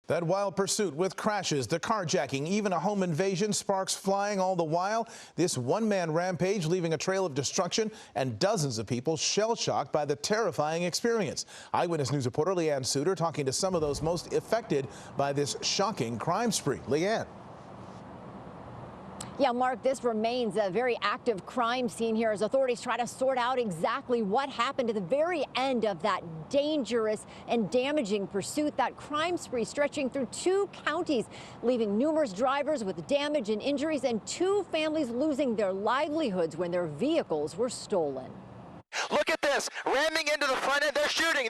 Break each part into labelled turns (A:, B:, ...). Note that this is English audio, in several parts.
A: That wild pursuit with crashes, the carjacking, even a home invasion, sparks flying all the while. This one-man rampage leaving a trail of destruction and dozens of people shell-shocked by the terrifying experience. Eyewitness News reporter Leanne Suter talking to some of those most affected by this shocking crime spree. Leanne.
B: Yeah, Mark, this remains a very active crime scene here as authorities try to sort out exactly what happened at the very end of that dangerous and damaging pursuit. That crime spree stretching through 2 counties, leaving numerous drivers with damage and injuries and 2 families losing their livelihoods when their vehicles were stolen.
C: Look at this, ramming into the front end. They're shooting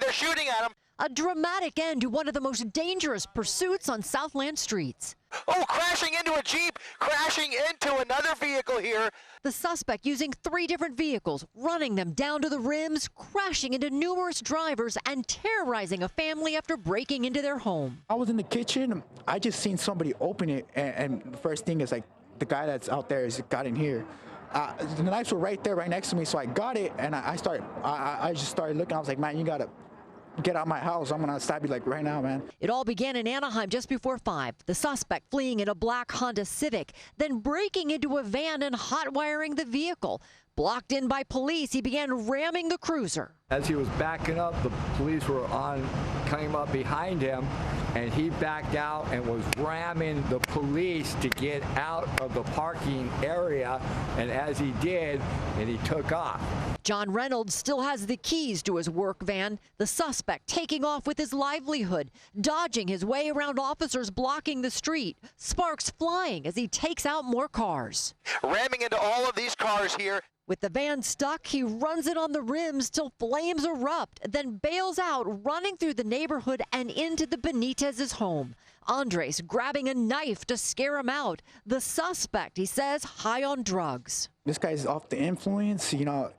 C: at them.
D: A dramatic end to one of the most dangerous pursuits on Southland streets.
C: Oh, crashing into a Jeep, crashing into another vehicle here.
D: The suspect using 3 different vehicles, running them down to the rims, crashing into numerous drivers and terrorizing a family after breaking into their home.
E: I was in the kitchen. I just seen somebody open it, and the first thing is like the guy that's out there has got in here. The knives were right there, right next to me, so I got it, and I just started looking. I was like, man, you gotta get out of my house. I'm gonna stab you like right now, man.
D: It all began in Anaheim just before 5. The suspect fleeing in a black Honda Civic, then breaking into a van and hot-wiring the vehicle. Blocked in by police, he began ramming the cruiser.
F: As he was backing up, the police were coming up behind him, and he backed out and was ramming the police to get out of the parking area. And as he did, and he took off.
D: John Reynolds still has the keys to his work van. The suspect taking off with his livelihood, dodging his way around officers blocking the street. Sparks flying as he takes out more cars.
C: Ramming into all of these cars here.
D: With the van stuck, he runs it on the rims till flames erupt, then bails out, running through the neighborhood and into the Benitez's home. Andres grabbing a knife to scare him out. The suspect, he says, high on drugs.
E: This guy's off the influence, you know.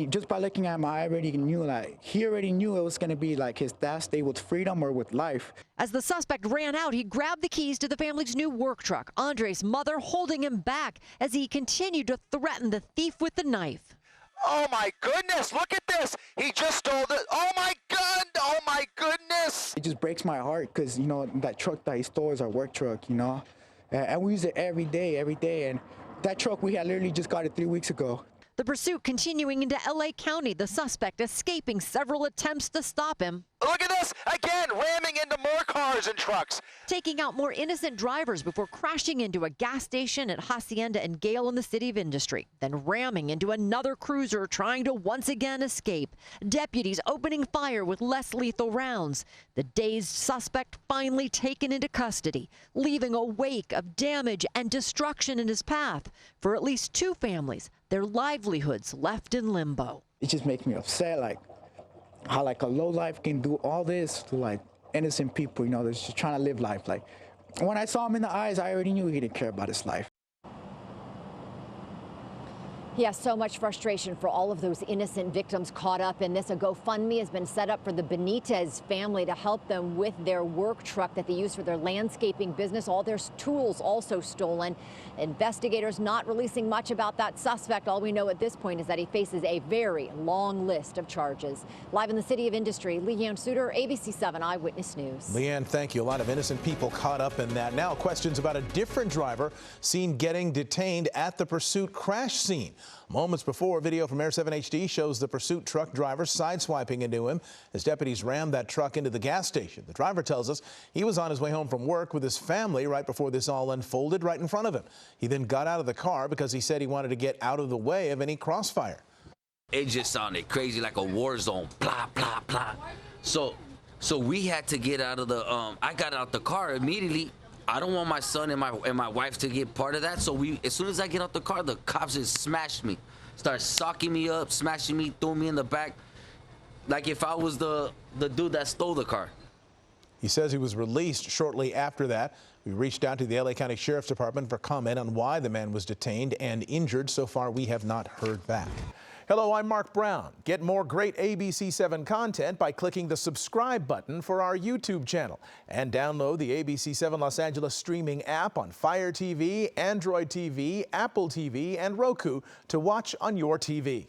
E: Just by looking at him, I already knew he already knew it was going to be like his last day with freedom or with life.
D: As the suspect ran out, he grabbed the keys to the family's new work truck. Andres' mother holding him back as he continued to threaten the thief with the knife.
C: Oh my goodness, look at this. He just stole it. Oh my God, oh my goodness.
E: It just breaks my heart because, you know, that truck that he stole is our work truck, you know. And we use it every day. And that truck, we had literally just got it 3 weeks ago.
D: The pursuit continuing into L.A. County, the suspect escaping several attempts to stop him.
C: Look at this, again, ramming into more cars and trucks.
D: Taking out more innocent drivers before crashing into a gas station at Hacienda and Gale in the City of Industry, then ramming into another cruiser trying to once again escape. Deputies opening fire with less lethal rounds. The dazed suspect finally taken into custody, leaving a wake of damage and destruction in his path for at least 2 families, their livelihoods left in limbo.
E: It just makes me upset, like how like a low life can do all this to like innocent people, you know, that's just trying to live life. Like when I saw him in the eyes, I already knew he didn't care about his life.
B: Yeah, so much frustration for all of those innocent victims caught up in this. A GoFundMe has been set up for the Benitez family to help them with their work truck that they use for their landscaping business. All their tools also stolen. Investigators not releasing much about that suspect. All we know at this point is that he faces a very long list of charges. Live in the City of Industry, Leanne Suter, ABC 7 Eyewitness News.
A: Leanne, thank you. A lot of innocent people caught up in that. Now questions about a different driver seen getting detained at the pursuit crash scene. Moments before, video from Air 7 HD shows the pursuit truck driver sideswiping into him as deputies rammed that truck into the gas station. The driver tells us he was on his way home from work with his family right before this all unfolded right in front of him. He then got out of the car because he said he wanted to get out of the way of any crossfire.
G: It just sounded crazy, like a war zone. Blah, blah, blah. So we had to get out of the, I got out the car immediately. I don't want my son and my wife to get part of that. So as soon as I get out the car, the cops just smashed me, started socking me up, smashing me, throwing me in the back, like if I was the dude that stole the car.
A: He says he was released shortly after that. We reached out to the LA County Sheriff's Department for comment on why the man was detained and injured. So far, we have not heard back. Hello, I'm Mark Brown. Get more great ABC 7 content by clicking the subscribe button for our YouTube channel and download the ABC 7 Los Angeles streaming app on Fire TV, Android TV, Apple TV, and Roku to watch on your TV.